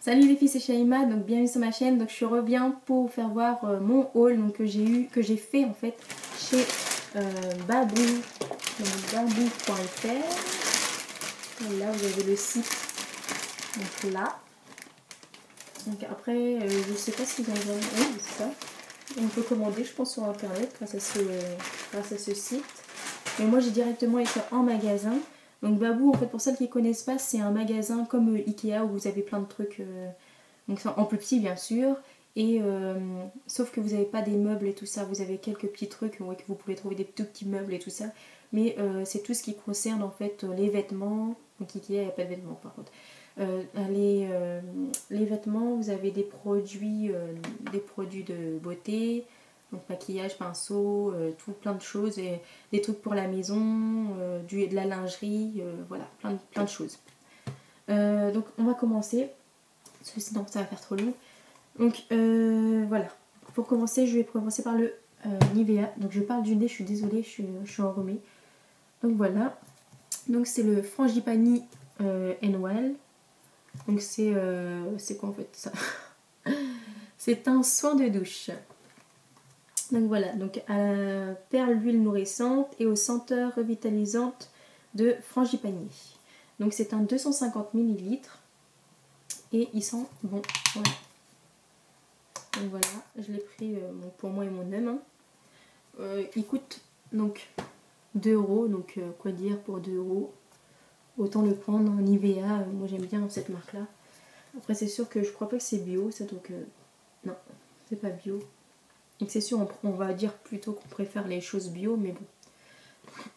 Salut les filles, c'est Shaima, donc bienvenue sur ma chaîne. Donc je reviens pour vous faire voir mon haul donc, que j'ai fait en fait chez Babou, donc babou.fr. Là vous avez le site, donc là. Donc après, je sais pas si vous avez... Oui, c'est ça. On peut commander, je pense, sur internet grâce à ce site. Mais moi j'ai directement été en magasin. Donc Babou, en fait, pour celles qui ne connaissent pas, c'est un magasin comme Ikea où vous avez plein de trucs, donc en plus petit bien sûr. Et sauf que vous n'avez pas des meubles et tout ça, vous avez quelques petits trucs, ouais, que vous pouvez trouver des tout petits meubles et tout ça. Mais c'est tout ce qui concerne en fait les vêtements. Donc Ikea, il n'y a pas de vêtements par contre. Les vêtements, vous avez des produits de beauté, donc maquillage, pinceau, tout plein de choses, et des trucs pour la maison, de la lingerie, voilà, plein de choses. Donc on va commencer, parce que sinon ça va faire trop long. Donc voilà, pour commencer, je vais commencer par le Nivea. Donc je parle du nez, je suis désolée, je suis enrhumée. Donc voilà, donc c'est le Frangipani N-Well. Donc c'est quoi en fait ça? C'est un soin de douche. Donc voilà, donc à la perle d'huile nourrissante et aux senteurs revitalisantes de Frangipani. Donc c'est un 250 ml et il sent bon. Voilà. Donc voilà, je l'ai pris pour moi et mon homme. Il coûte donc 2 €, donc quoi dire pour 2 €. Autant le prendre en Nivea, moi j'aime bien cette marque là. Après c'est sûr que je crois pas que c'est bio ça, donc non, c'est pas bio. Donc c'est sûr on va dire plutôt qu'on préfère les choses bio, mais bon.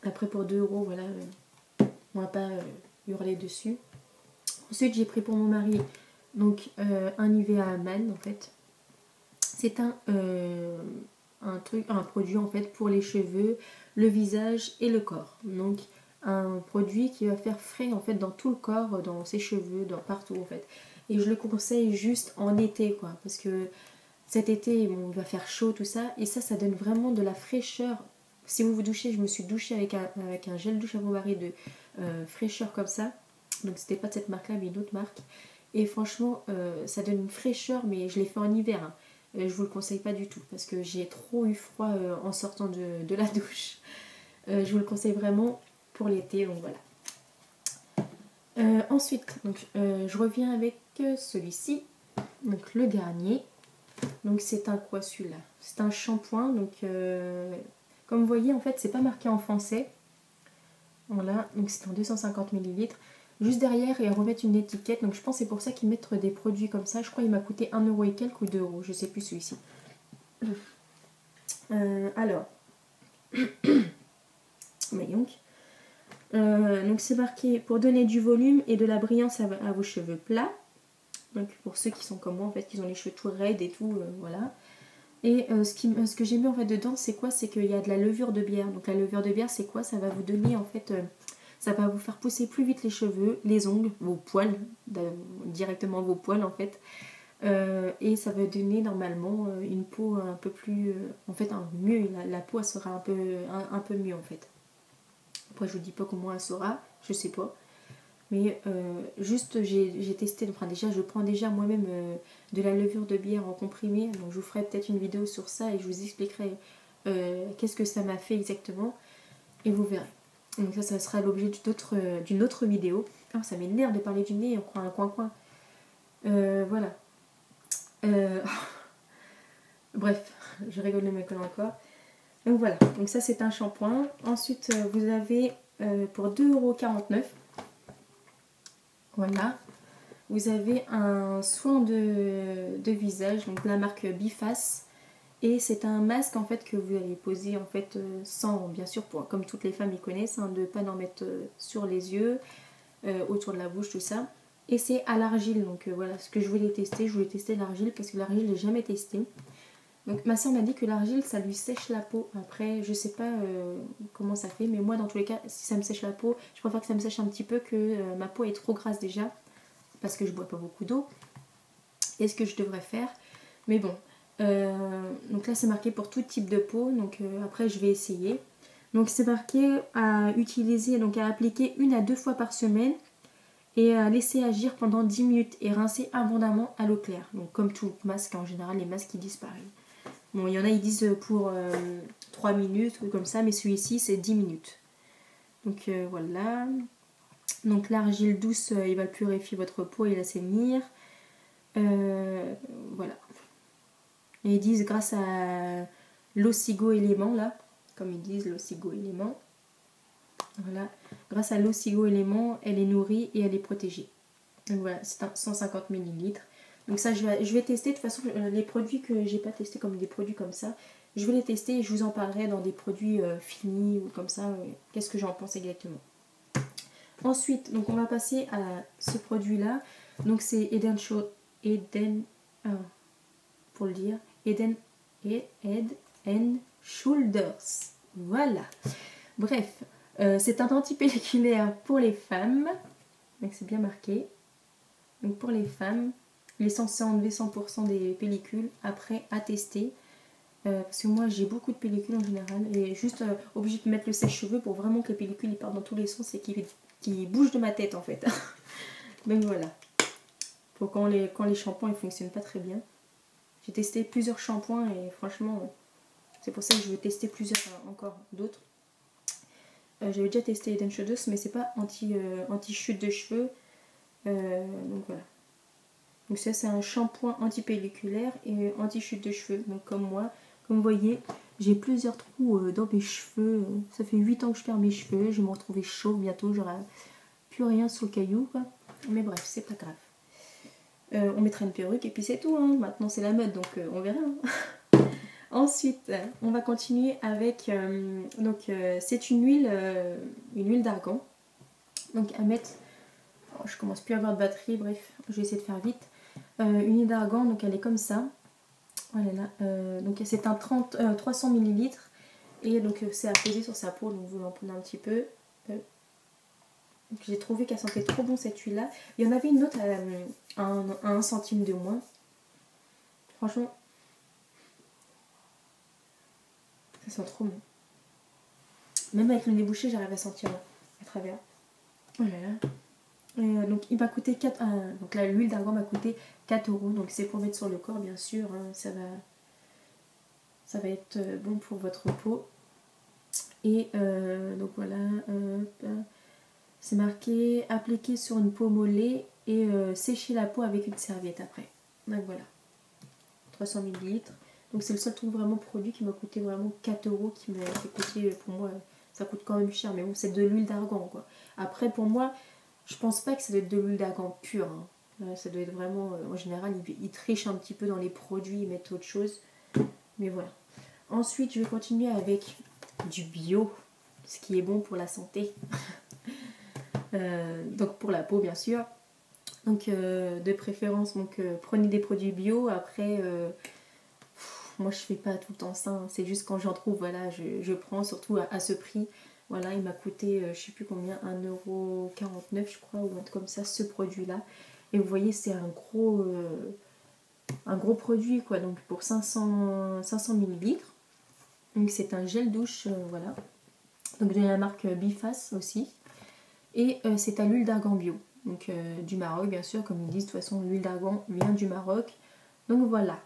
Après pour 2 €, voilà, on va pas hurler dessus. Ensuite j'ai pris pour mon mari donc un Nivea Man en fait. C'est un produit en fait pour les cheveux, le visage et le corps. Donc un produit qui va faire frais en fait dans tout le corps, dans ses cheveux, dans partout en fait. Et je le conseille juste en été quoi, parce que cet été bon, il va faire chaud tout ça, et ça donne vraiment de la fraîcheur. Si vous vous douchez, je me suis douchée avec un gel douche à mon mari de fraîcheur comme ça. Donc c'était pas de cette marque là mais une autre marque. Et franchement ça donne une fraîcheur, mais je l'ai fait en hiver hein. Je vous le conseille pas du tout parce que j'ai trop eu froid en sortant de la douche. Je vous le conseille vraiment pour l'été, donc voilà. Ensuite, donc, je reviens avec celui-ci, donc le dernier. Donc c'est un quoi celui-là? C'est un shampoing, donc comme vous voyez en fait c'est pas marqué en français. Voilà, donc c'est en 250 ml. Juste derrière, ils remettent une étiquette. Donc je pense que c'est pour ça qu'ils mettent des produits comme ça. Je crois qu'il m'a coûté 1 € et quelques ou 2 €. Je sais plus celui-ci. Alors. Donc c'est marqué pour donner du volume et de la brillance à vos cheveux plats. Donc pour ceux qui sont comme moi en fait, qui ont les cheveux tout raides et tout, voilà. Et ce que j'ai mis en fait dedans, c'est quoi? C'est qu'il y a de la levure de bière. Donc la levure de bière, c'est quoi? Ça va vous donner en fait, ça va vous faire pousser plus vite les cheveux, les ongles, vos poils, directement vos poils en fait. Et ça va donner normalement une peau un peu plus, en fait mieux. La peau elle sera un peu mieux en fait. Après je vous dis pas comment elle sera, je sais pas. Mais juste j'ai testé, enfin déjà je prends déjà moi-même de la levure de bière en comprimé, donc je vous ferai peut-être une vidéo sur ça et je vous expliquerai qu'est-ce que ça m'a fait exactement et vous verrez. Donc ça sera l'objet d'une autre vidéo. Oh, ça m'énerve de parler du nez, on croit un coin-coin. Voilà. Bref, je rigole de mes collègues encore. Donc voilà, donc ça c'est un shampoing. Ensuite vous avez pour 2,49 €. Voilà, vous avez un soin de visage, donc de la marque Biface. Et c'est un masque en fait que vous allez poser en fait sans, bien sûr, comme toutes les femmes y connaissent, hein, de ne pas en mettre sur les yeux, autour de la bouche, tout ça. Et c'est à l'argile, donc voilà, ce que je voulais tester l'argile parce que l'argile je l'ai jamais testé. Donc ma soeur m'a dit que l'argile ça lui sèche la peau. Après je sais pas comment ça fait, mais moi dans tous les cas si ça me sèche la peau, je préfère que ça me sèche un petit peu, que ma peau est trop grasse déjà parce que je bois pas beaucoup d'eau. Et ce que je devrais faire, mais bon. Donc là c'est marqué pour tout type de peau, donc après je vais essayer. Donc c'est marqué à utiliser, donc à appliquer 1 à 2 fois par semaine et laisser agir pendant 10 minutes et rincer abondamment à l'eau claire. Donc comme tout masque, en général, les masques ils disent pareil. Bon, il y en a ils disent pour 3 minutes ou comme ça, mais celui-ci c'est 10 minutes. Donc voilà. Donc l'argile douce, il va purifier votre peau et l'assainir. Voilà. Et ils disent grâce à l'ocygo-élément là, comme ils disent l'ocygo-élément. Voilà. Grâce à l'ocygo-élément, elle est nourrie et elle est protégée. Donc voilà, c'est un 150 ml. Donc ça, je vais tester. De toute façon, les produits que j'ai pas testés comme des produits comme ça, je vais les tester et je vous en parlerai dans des produits finis ou comme ça. Qu'est-ce que j'en pense exactement. Ensuite, donc on va passer à ce produit-là. Donc c'est pour le dire, Head and Shoulders. Voilà. Bref, c'est un antipelliculaire pour les femmes. Donc c'est bien marqué. Donc pour les femmes, il est censé enlever 100% des pellicules. Après, à tester. Parce que moi j'ai beaucoup de pellicules en général. Et juste obligé de mettre le sèche-cheveux pour vraiment que les pellicules ils partent dans tous les sens et qu'ils bougent de ma tête en fait. Donc voilà. Pour quand les shampoings ils fonctionnent pas très bien. J'ai testé plusieurs shampoings et franchement, c'est pour ça que je veux tester plusieurs encore d'autres. J'avais déjà testé Head & Shoulders, mais c'est pas anti-chute de cheveux. Donc voilà. Donc ça c'est un shampoing anti-pelliculaire et anti-chute de cheveux. Donc comme moi, comme vous voyez, j'ai plusieurs trous dans mes cheveux. Ça fait 8 ans que je perds mes cheveux. Je vais me retrouver chauve bientôt. J'aurai plus rien sur le caillou, quoi. Mais bref, c'est pas grave. On mettra une perruque et puis c'est tout. Hein. Maintenant c'est la mode, donc on verra. Hein. Ensuite, on va continuer avec... c'est une huile d'argan. Donc à mettre... Oh, je commence plus à avoir de batterie, bref, je vais essayer de faire vite. Une huile d'argan, donc elle est comme ça. Voilà, donc c'est un 300 ml. Et donc c'est à poser sur sa peau, donc vous en prenez un petit peu. J'ai trouvé qu'elle sentait trop bon cette huile là. Il y en avait une autre à 1 centime de moins. Franchement, ça sent trop bon. Même avec le nez bouché, j'arrive à sentir à travers. Oh là là. Et donc il m'a coûté 4. Donc là, l'huile d'argan m'a coûté 4 €. Donc c'est pour mettre sur le corps, bien sûr. Hein, ça va être bon pour votre peau. Et donc voilà. C'est marqué appliquer sur une peau mollée et sécher la peau avec une serviette après. Donc voilà. 300 ml. Donc c'est le seul truc vraiment produit qui m'a coûté vraiment 4 €, qui m'a fait coûter, pour moi, ça coûte quand même cher. Mais bon, c'est de l'huile d'argan quoi. Après pour moi, je pense pas que ça doit être de l'huile d'argan pure. Hein. Ça doit être vraiment, en général, ils trichent un petit peu dans les produits, ils mettent autre chose. Mais voilà. Ensuite, je vais continuer avec du bio, ce qui est bon pour la santé. Donc pour la peau bien sûr. Donc de préférence, prenez des produits bio. Après, moi je fais pas tout le temps ça. Hein. C'est juste quand j'en trouve, voilà, je prends surtout à ce prix. Voilà, il m'a coûté, je sais plus combien, 1,49 € je crois, ou un truc comme ça, ce produit-là. Et vous voyez, c'est un gros produit, quoi. Donc pour 500 ml. Donc c'est un gel douche, voilà. Donc de la marque Biface aussi. Et c'est à l'huile d'argan bio. Donc du Maroc, bien sûr, comme ils disent. De toute façon, l'huile d'argan vient du Maroc. Donc voilà.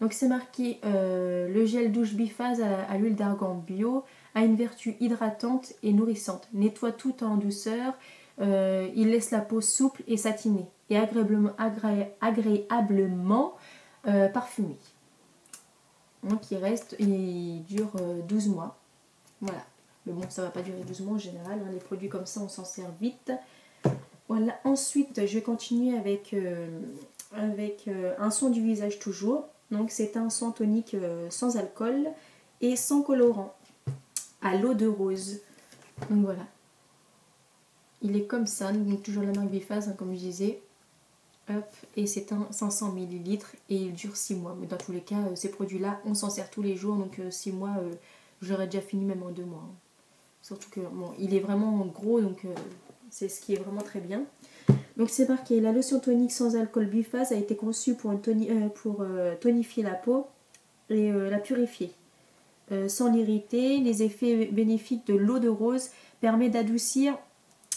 Donc c'est marqué le gel douche Biphase à l'huile d'argan bio a une vertu hydratante et nourrissante. Nettoie tout en douceur. Il laisse la peau souple et satinée et agréablement parfumée. Donc il dure 12 mois. Voilà. Mais bon, ça va pas durer 12 mois en général. Hein. Les produits comme ça, on s'en sert vite. Voilà. Ensuite, je vais continuer avec un soin du visage toujours. Donc c'est un soin tonique sans alcool et sans colorant, à l'eau de rose. Donc voilà. Il est comme ça, donc toujours la marque Biphase, hein, comme je disais. Hop, et c'est un 500 ml et il dure 6 mois. Mais dans tous les cas, ces produits-là, on s'en sert tous les jours. Donc 6 mois, j'aurais déjà fini même en 2 mois. Hein. Surtout que bon, il est vraiment gros, donc c'est ce qui est vraiment très bien. Donc c'est marqué, la lotion tonique sans alcool Biphase a été conçue pour tonifier la peau et la purifier. Sans l'irriter, les effets bénéfiques de l'eau de rose permettent d'adoucir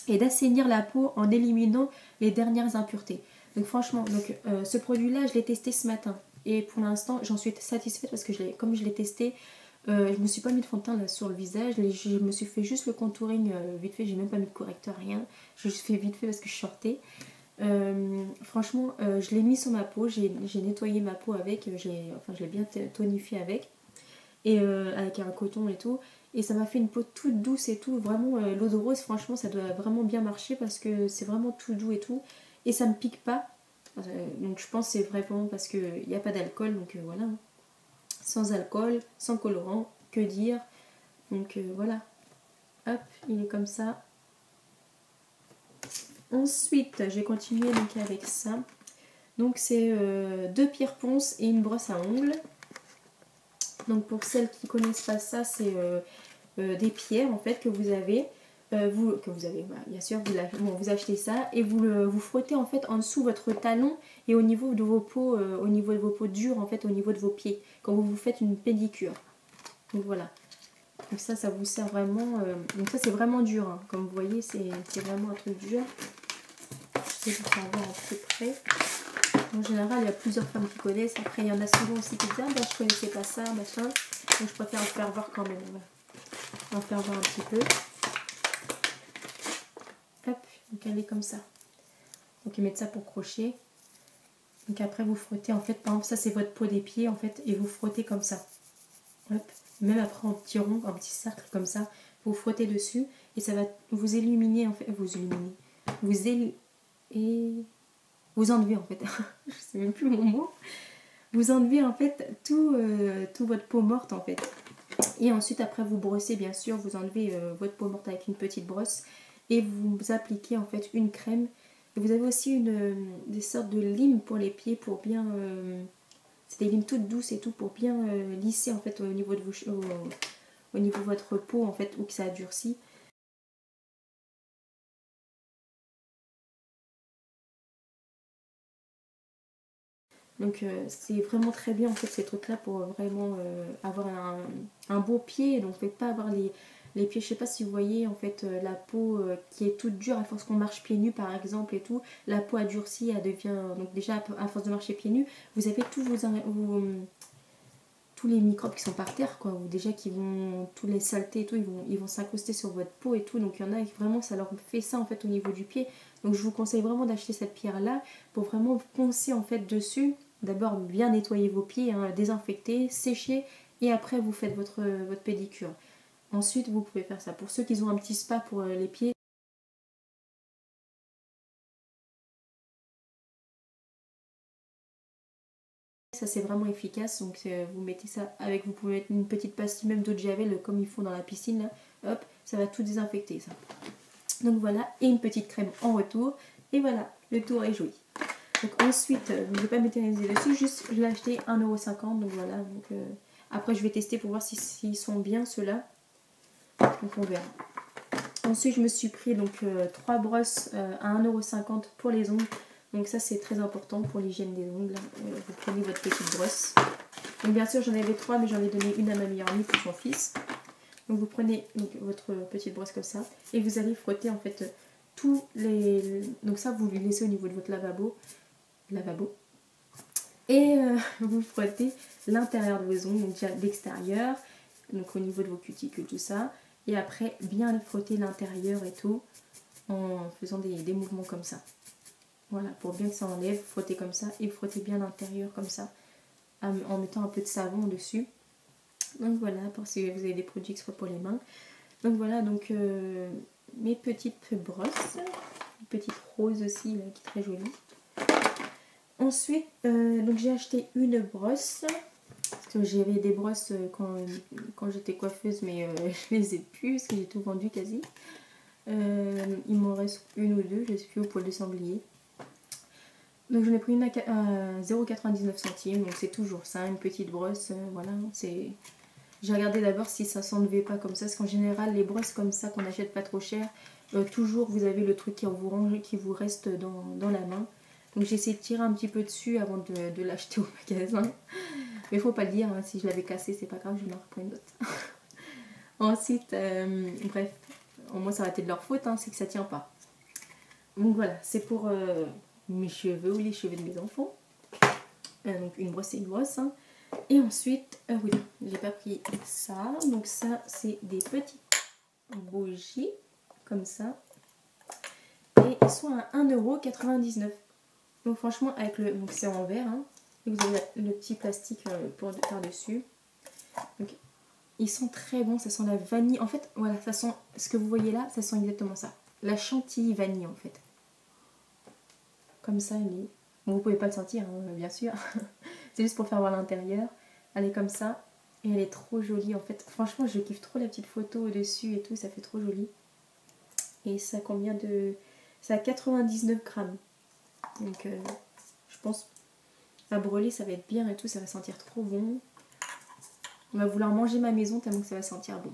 et d'assainir la peau en éliminant les dernières impuretés. Donc franchement, ce produit-là, je l'ai testé ce matin. Et pour l'instant, j'en suis satisfaite parce que comme je l'ai testé, je me suis pas mis de fond de teint là, sur le visage. Je me suis fait juste le contouring vite fait. J'ai même pas mis de correcteur, rien. J'ai juste fait vite fait parce que je sortais. Franchement, je l'ai mis sur ma peau. J'ai nettoyé ma peau avec. Je l'ai bien tonifié avec. Et avec un coton et tout. Et ça m'a fait une peau toute douce et tout. Vraiment, l'eau de rose, franchement, ça doit vraiment bien marcher parce que c'est vraiment tout doux et tout. Et ça me pique pas. Donc je pense que c'est vraiment parce qu'il n'y a pas d'alcool. Donc voilà. Sans alcool, sans colorant, que dire. Donc voilà. Hop, il est comme ça. Ensuite, j'ai continué donc avec ça. Donc c'est 2 pierres ponces et une brosse à ongles. Donc pour celles qui ne connaissent pas ça, c'est des pierres en fait que vous avez. Bien sûr, vous achetez ça et vous frottez en fait en dessous votre talon et au niveau de vos peaux, dures en fait, au niveau de vos pieds, quand vous faites une pédicure. Donc voilà. Donc ça vous sert vraiment. Donc ça c'est vraiment dur, hein. Comme vous voyez, c'est vraiment un truc dur. Je vais vous faire voir à peu près. En général, il y a plusieurs femmes qui connaissent. Après, il y en a souvent aussi qui disent ah ben je connaissais pas ça, machin. Donc je préfère en faire voir quand même. On va en faire voir un petit peu. Hop, donc elle est comme ça. Donc ils mettent ça pour crochet. Donc après vous frottez en fait, par exemple ça c'est votre peau des pieds en fait, et vous frottez comme ça. Hop, même après en petit rond, en petit cercle comme ça, vous frottez dessus et ça va vous illuminer en fait, vous enlevez en fait, je sais même plus mon mot. Vous enlevez en fait tout votre peau morte en fait. Et ensuite après vous brossez bien sûr, vous enlevez votre peau morte avec une petite brosse et vous appliquez en fait une crème. Et vous avez aussi des sortes de limes pour les pieds pour bien... c'est des limes toutes douces et tout pour bien lisser en fait au niveau de au niveau de votre peau en fait où que ça a durci. Donc c'est vraiment très bien en fait ces trucs là pour vraiment avoir un beau pied. Donc faites pas avoir les pieds, je sais pas si vous voyez en fait la peau qui est toute dure à force qu'on marche pieds nus par exemple et tout, la peau a durci, elle devient, donc déjà à force de marcher pieds nus, vous avez tous les microbes qui sont par terre quoi, ou déjà qui vont, tous les saletés et tout, ils vont s'incruster sur votre peau et tout, donc il y en a qui vraiment ça leur fait ça en fait au niveau du pied. Donc je vous conseille vraiment d'acheter cette pierre là pour vraiment poncer en fait dessus. D'abord bien nettoyer vos pieds, hein, désinfecter, sécher et après vous faites votre pédicure. Ensuite vous pouvez faire ça. Pour ceux qui ont un petit spa pour les pieds, ça c'est vraiment efficace. Donc vous mettez ça avec, vous pouvez mettre une petite pastille même d'eau de javel comme ils font dans la piscine là. Hop, ça va tout désinfecter ça. Donc voilà, et une petite crème en retour. Et voilà, le tour est joué. Donc ensuite, je ne vais pas m'éterniser dessus, juste je l'ai acheté 1,50 €. Donc voilà, donc, après je vais tester pour voir s'ils sont bien ceux-là. Donc on verra. Ensuite je me suis pris donc 3 brosses à 1,50 € pour les ongles. Donc ça c'est très important pour l'hygiène des ongles. Vous prenez votre petite brosse. Donc bien sûr j'en avais 3 mais j'en ai donné une à ma meilleure amie pour son fils. Donc vous prenez donc, votre petite brosse comme ça et vous allez frotter en fait tous les... Donc ça vous lui laissez au niveau de votre lavabo. Et vous frottez l'intérieur de vos ongles, donc déjà l'extérieur, donc au niveau de vos cuticules, tout ça. Et après bien frotter l'intérieur et tout en faisant des mouvements comme ça. Voilà, pour bien que ça enlève, frottez comme ça et frottez bien l'intérieur comme ça en mettant un peu de savon dessus. Donc voilà, pour si vous avez des produits exprès pour les mains. Donc voilà, donc mes petites brosses, une petite rose aussi là, qui est très jolie. Ensuite, donc j'ai acheté une brosse. Parce que j'avais des brosses quand j'étais coiffeuse, mais je les ai plus parce que j'ai tout vendu quasi. Il m'en reste une ou deux, je sais plus, au poil de sanglier. Donc j'en ai pris une à 0,99 centimes, donc c'est toujours ça, une petite brosse. Voilà, c'est... J'ai regardé d'abord si ça s'enlevait pas comme ça, parce qu'en général, les brosses comme ça qu'on n'achète pas trop cher, toujours vous avez le truc qui vous range, qui vous reste dans la main. Donc j'ai essayé de tirer un petit peu dessus avant de l'acheter au magasin. Mais il faut pas le dire, hein, si je l'avais cassé, c'est pas grave, je m'en reprends une autre. Ensuite, bref, au moins ça aurait été de leur faute, hein, c'est que ça tient pas. Donc voilà, c'est pour mes cheveux ou les cheveux de mes enfants. Donc une brosse et une brosse. Hein. Et ensuite, oui, j'ai pas pris ça. Donc ça, c'est des petites bougies, comme ça. Et ils sont à 1,99 €. Donc franchement, avec le, donc c'est en verre. Hein, et vous avez le petit plastique pour par-dessus. Donc ils sont très bons, ça sent la vanille. En fait, voilà, ça sent, ce que vous voyez là, ça sent exactement ça. La chantilly vanille en fait. Comme ça, elle est... Bon, vous pouvez pas le sentir, hein, bien sûr. C'est juste pour faire voir l'intérieur. Elle est comme ça. Et elle est trop jolie en fait. Franchement, je kiffe trop la petite photo au-dessus et tout. Ça fait trop joli. Et ça combien de... C'est à 99 grammes. Donc, je pense à brûler, ça va être bien et tout. Ça va sentir trop bon. On va vouloir manger ma maison tellement que ça va sentir bon.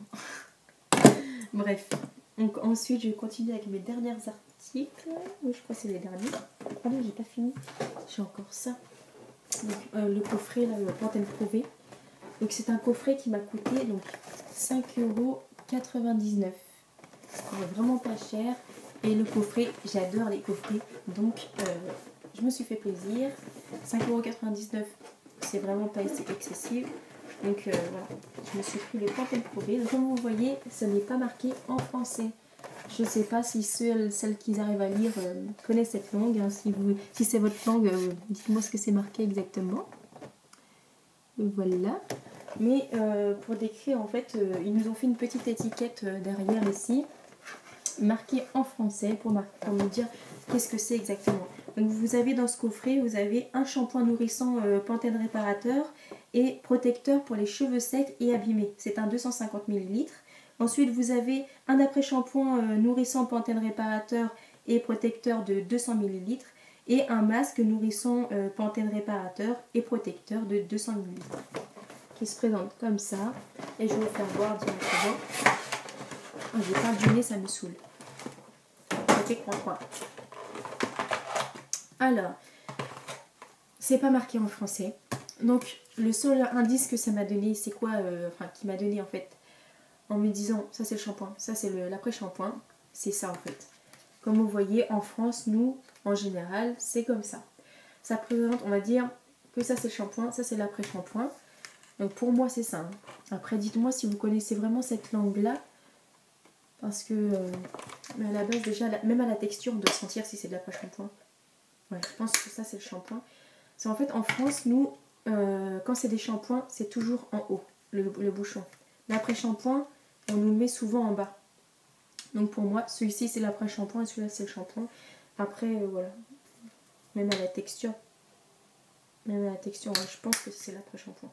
Bref. Donc ensuite, je vais continuer avec mes derniers articles. Oui, je crois que c'est les derniers. Ah non, j'ai pas fini. J'ai encore ça. Donc, le coffret, là, le Pantene Prouvé. Donc c'est un coffret qui m'a coûté donc 5,99 €. Vraiment pas cher. Et le coffret, j'adore les coffrets. Donc je me suis fait plaisir. 5,99 €, c'est vraiment pas excessif. Donc voilà, je me suis pris le Pantene Prouvé. Donc, comme vous voyez, ça n'est pas marqué en français. Je ne sais pas si celles qui arrivent à lire connaissent cette langue. Hein. Si c'est votre langue, dites-moi ce que c'est marqué exactement. Voilà. Mais pour décrire, en fait, ils nous ont fait une petite étiquette derrière ici, marquée en français pour nous dire qu'est-ce que c'est exactement. Donc vous avez dans ce coffret, vous avez un shampoing nourrissant Pantene réparateur et protecteur pour les cheveux secs et abîmés. C'est un 250 ml. Ensuite, vous avez un après-shampoing nourrissant Pantene réparateur et protecteur de 200 ml. Et un masque nourrissant Pantene réparateur et protecteur de 200 ml. Qui se présente comme ça. Et je vais vous faire voir directement. Oh, j'ai pas du nez, ça me saoule. Ça fait croix-croix. Alors, c'est pas marqué en français. Donc, le seul indice que ça m'a donné, c'est quoi enfin, qui m'a donné en fait, en me disant, ça c'est le shampoing, ça c'est l'après-shampoing. C'est ça en fait. Comme vous voyez, en France, nous, en général, c'est comme ça. Ça présente, on va dire, que ça c'est le shampoing, ça c'est l'après-shampoing. Donc pour moi c'est ça. Hein. Après dites-moi si vous connaissez vraiment cette langue-là. Parce que à la base déjà, même à la texture, on doit sentir si c'est de l'après-shampoing. Ouais, je pense que ça c'est le shampoing. C'est en fait en France, nous, quand c'est des shampoings, c'est toujours en haut, le bouchon. L'après-shampoing, on nous le met souvent en bas. Donc pour moi, celui-ci c'est l'après-shampoing et celui-là c'est le shampoing. Après, voilà. Même à la texture. Même à la texture, ouais, je pense que c'est l'après-shampoing.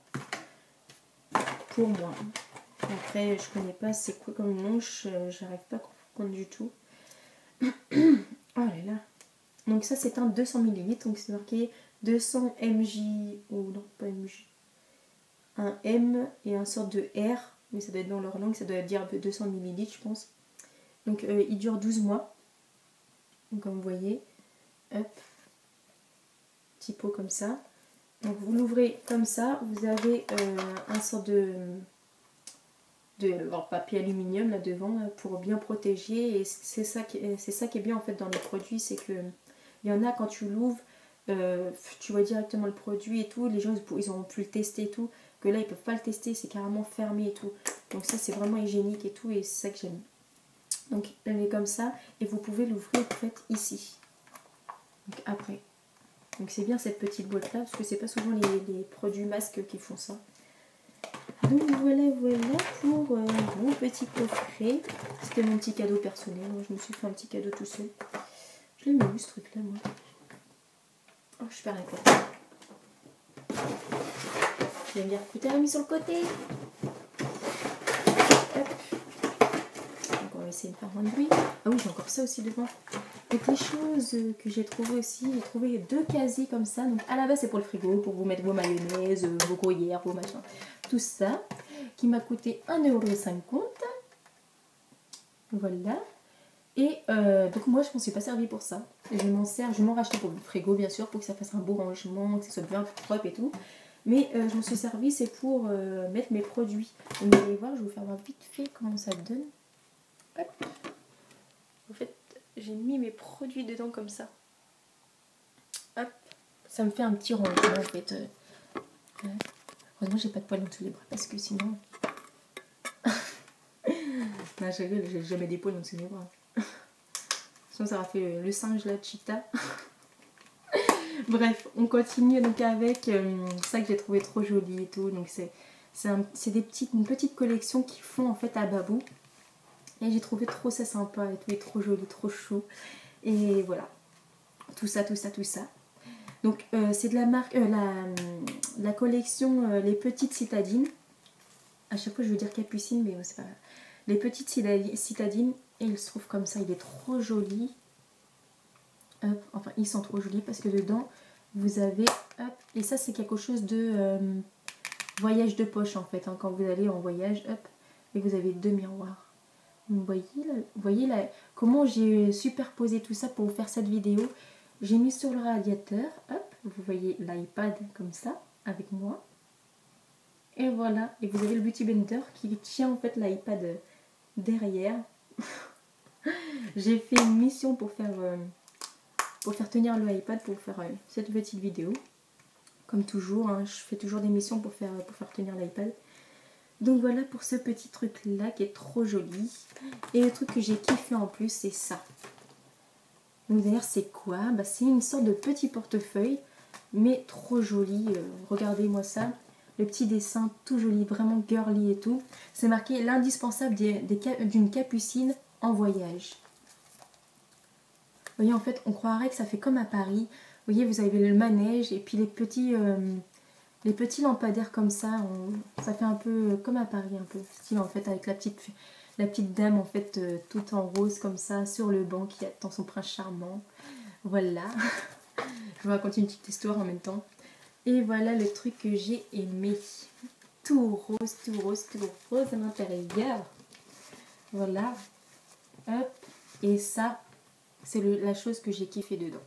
Pour moi. Après, je connais pas c'est quoi comme nom, j'arrive pas à comprendre du tout. Oh là là. Donc ça c'est un 200 ml, donc c'est marqué 200 mj, ou non pas mj, un M et un sorte de R, mais ça doit être dans leur langue, ça doit dire 200 ml je pense. Donc il dure 12 mois, donc comme vous voyez, hop, petit pot comme ça. Donc vous l'ouvrez comme ça, vous avez un sorte de papier aluminium là devant là, pour bien protéger, et c'est ça qui est bien en fait dans les produits, c'est que il y en a quand tu l'ouvres, tu vois directement le produit et tout, les gens ils ont pu le tester et tout, que là ils peuvent pas le tester, c'est carrément fermé et tout, donc ça c'est vraiment hygiénique et tout, et c'est ça que j'aime. Donc elle est comme ça et vous pouvez l'ouvrir en fait ici, donc après. Donc c'est bien cette petite boîte là, parce que c'est pas souvent les produits masques qui font ça. Donc voilà pour mon petit coffret. C'était mon petit cadeau personnel. Moi, je me suis fait un petit cadeau tout seul. Je l'ai mis où ce truc là moi? Oh, je perds la tête. J'aime bien écouter la mis sur le côté. Hop. Donc on va essayer de faire moins de bruit. Ah oui, j'ai encore ça aussi devant. Donc les choses que j'ai trouvées aussi, j'ai trouvé 2 casiers comme ça. Donc à la base c'est pour le frigo, pour vous mettre vos mayonnaises, vos gruyères, vos machins, tout ça, qui m'a coûté 1,50 €. Voilà. Et donc moi je m'en suis pas servi pour ça. Je m'en rachetais pour le frigo bien sûr, pour que ça fasse un beau rangement, que ça soit bien propre et tout. Mais je m'en suis servi, c'est pour mettre mes produits. Donc vous allez voir, je vais vous faire voir vite fait comment ça donne. Hop. En fait, j'ai mis mes produits dedans comme ça. Hop, ça me fait un petit rangement en fait. Heureusement j'ai pas de poils dans tous les bras parce que sinon... non, je rigole, j'ai jamais des poils dans tous les bras. Sinon ça aurait fait le singe là, cheetah. Bref, on continue donc avec ça que j'ai trouvé trop joli et tout. Donc c'est une petite collection qu'ils font en fait à Babou. Et j'ai trouvé trop ça sympa et tout, et trop joli, trop chou. Et voilà, tout ça. Donc c'est de la marque, la collection Les Petites Citadines. À chaque fois je veux dire Capucine, mais c'est pas grave. Les Petites Citadines, et il se trouve comme ça, il est trop joli. Hop, enfin ils sont trop jolis parce que dedans vous avez, hop, et ça c'est quelque chose de voyage de poche en fait, hein, quand vous allez en voyage, hop, et vous avez 2 miroirs. Vous voyez là, comment j'ai superposé tout ça pour vous faire cette vidéo. J'ai mis sur le radiateur, hop, vous voyez l'iPad comme ça, avec moi. Et voilà, et vous avez le Beauty Blender qui tient en fait l'iPad derrière. J'ai fait une mission pour faire tenir le iPad, pour faire cette petite vidéo. Comme toujours, hein, je fais toujours des missions pour faire tenir l'iPad. Donc voilà pour ce petit truc là qui est trop joli. Et le truc que j'ai kiffé en plus, c'est ça. Donc d'ailleurs c'est quoi? Bah, c'est une sorte de petit portefeuille, mais trop joli. Regardez-moi ça. Le petit dessin tout joli, vraiment girly et tout. C'est marqué l'indispensable d'une capucine en voyage. Vous voyez, en fait, on croirait que ça fait comme à Paris. Vous voyez, vous avez le manège et puis les petits lampadaires comme ça. Ça fait un peu comme à Paris, un peu style en fait, avec la petite dame en fait, toute en rose comme ça, sur le banc qui attend son prince charmant. Voilà. Je vous raconte une petite histoire en même temps. Et voilà le truc que j'ai aimé. Tout rose à l'intérieur. Voilà. Hop. Et ça, c'est la chose que j'ai kiffé dedans.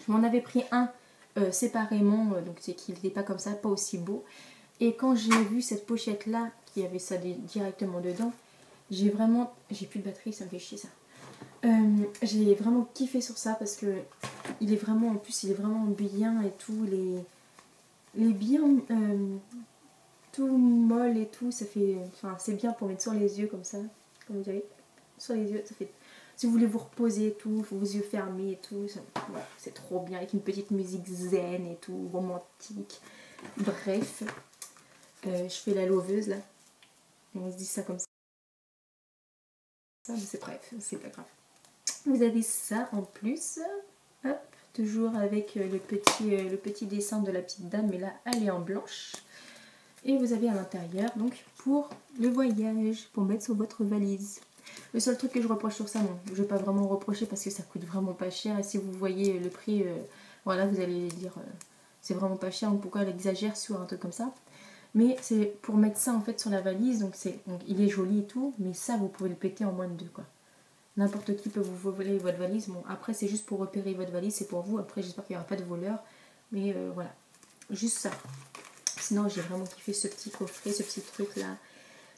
Je m'en avais pris un séparément, donc c'est qu'il n'était pas comme ça, pas aussi beau. Et quand j'ai vu cette pochette là, qui avait ça directement dedans, j'ai plus de batterie, ça me fait chier ça. J'ai vraiment kiffé sur ça parce que il est vraiment, en plus il est vraiment bien et tout, les biens tout molle et tout, ça fait, enfin c'est bien pour mettre sur les yeux comme ça, comme vous savez, sur les yeux, ça fait, si vous voulez vous reposer et tout, vos yeux fermés et tout, voilà, c'est trop bien avec une petite musique zen et tout, romantique. Bref, je fais la loveuse là, on se dit ça comme ça, mais c'est bref, c'est pas grave. Vous avez ça en plus, hop, toujours avec le petit dessin de la petite dame, mais là elle est en blanche. Et vous avez à l'intérieur, donc, pour le voyage, pour mettre sur votre valise. Le seul truc que je reproche sur ça, non, je ne vais pas vraiment reprocher parce que ça coûte vraiment pas cher. Et si vous voyez le prix, voilà, vous allez dire, c'est vraiment pas cher, donc pourquoi elle exagère sur un truc comme ça. Mais c'est pour mettre ça en fait sur la valise, donc il est joli et tout, mais ça vous pouvez le péter en moins de 2 quoi. N'importe qui peut vous voler votre valise. Bon, après c'est juste pour repérer votre valise, c'est pour vous. Après j'espère qu'il n'y aura pas de voleurs, mais voilà, juste ça. Sinon j'ai vraiment kiffé ce petit coffret, ce petit truc là.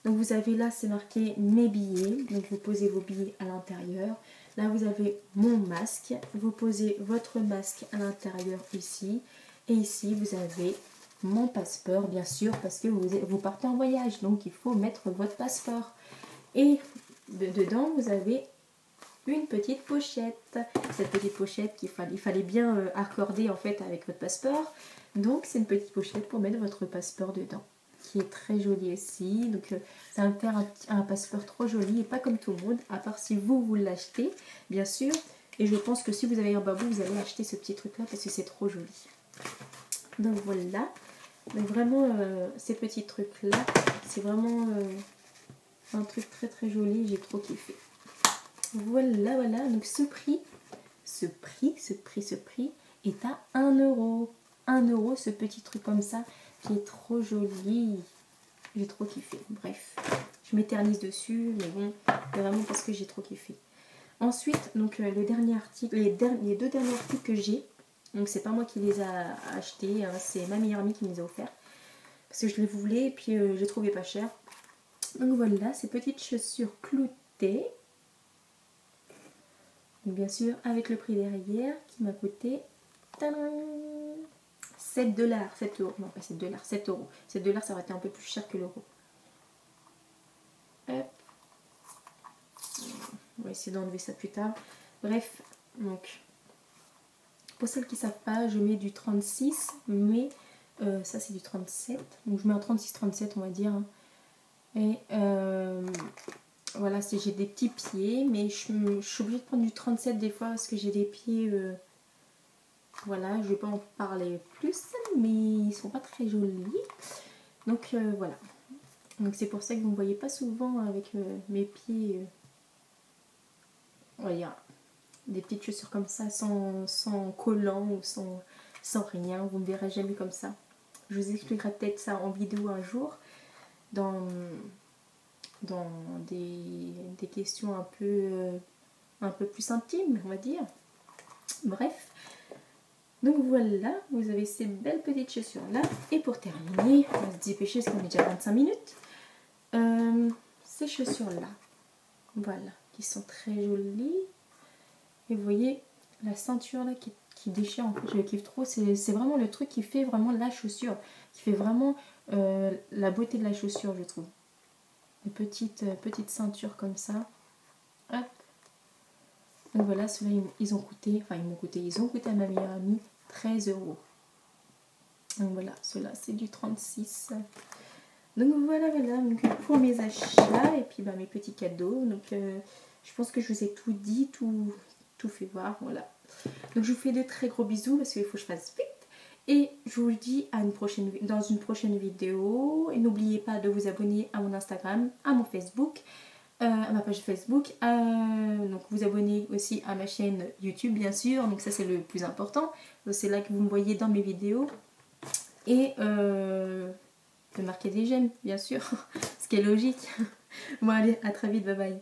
Donc vous avez là, c'est marqué mes billets, donc vous posez vos billets à l'intérieur. Là vous avez mon masque, vous posez votre masque à l'intérieur ici. Et ici vous avez mon passeport bien sûr parce que vous partez en voyage, donc il faut mettre votre passeport. Et dedans vous avez une petite pochette. Cette petite pochette il fallait bien accorder en fait avec votre passeport. Donc c'est une petite pochette pour mettre votre passeport dedans, qui est très jolie aussi. Donc ça va me faire un passeport trop joli et pas comme tout le monde, à part si vous l'achetez bien sûr. Et je pense que si vous avez un babou, vous allez acheter ce petit truc là parce que c'est trop joli. Donc voilà. Donc vraiment ces petits trucs là, c'est vraiment un truc très très joli, j'ai trop kiffé. Voilà, donc ce prix est à 1 euro. 1 euro, ce petit truc comme ça, qui est trop joli. J'ai trop kiffé. Bref, je m'éternise dessus, mais bon, vraiment parce que j'ai trop kiffé. Ensuite, donc les 2 derniers articles que j'ai, donc c'est pas moi qui les a achetés, hein, c'est ma meilleure amie qui me les a offerts. Parce que je les voulais et puis je les trouvais pas chers. Donc voilà, ces petites chaussures cloutées. Donc bien sûr, avec le prix derrière qui m'a coûté 7 dollars, 7 euros. Non, pas 7 dollars, 7 euros. 7 dollars, ça aurait été un peu plus cher que l'euro. Hop. On va essayer d'enlever ça plus tard. Bref, donc, pour celles qui ne savent pas, je mets du 36, mais ça c'est du 37. Donc je mets un 36-37, on va dire. Et voilà, j'ai des petits pieds, mais je suis obligée de prendre du 37 des fois parce que j'ai des pieds... voilà, je ne vais pas en parler plus, mais ils sont pas très jolis. Donc voilà. Donc c'est pour ça que vous ne me voyez pas souvent avec mes pieds... on va dire des petites chaussures comme ça, sans collant ou sans rien. Vous ne me verrez jamais comme ça. Je vous expliquerai peut-être ça en vidéo un jour. Dans des questions un peu plus intimes, on va dire. Bref. Donc voilà, vous avez ces belles petites chaussures là. Et pour terminer, on va se dépêcher parce qu'on est déjà à 25 minutes. Ces chaussures là, voilà, qui sont très jolies. Et vous voyez la ceinture là qui déchire, en fait, je kiffe trop. C'est vraiment le truc qui fait vraiment la chaussure, qui fait vraiment la beauté de la chaussure, je trouve. Des petites ceintures comme ça. Hop. Donc voilà, ceux-là ils ont coûté à ma meilleure amie 13 euros. Donc voilà, ceux-là c'est du 36. Donc voilà, donc pour mes achats et puis mes petits cadeaux. Donc je pense que je vous ai tout dit, tout fait voir. Voilà. Donc je vous fais de très gros bisous parce qu'il faut que je fasse vite. Et je vous dis dans une prochaine vidéo. Et n'oubliez pas de vous abonner à mon Instagram, à mon Facebook, à ma page Facebook. Donc vous abonner aussi à ma chaîne YouTube bien sûr. Donc ça c'est le plus important. C'est là que vous me voyez dans mes vidéos. Et de marquer des j'aime bien sûr. Ce qui est logique. Bon allez, à très vite, bye bye.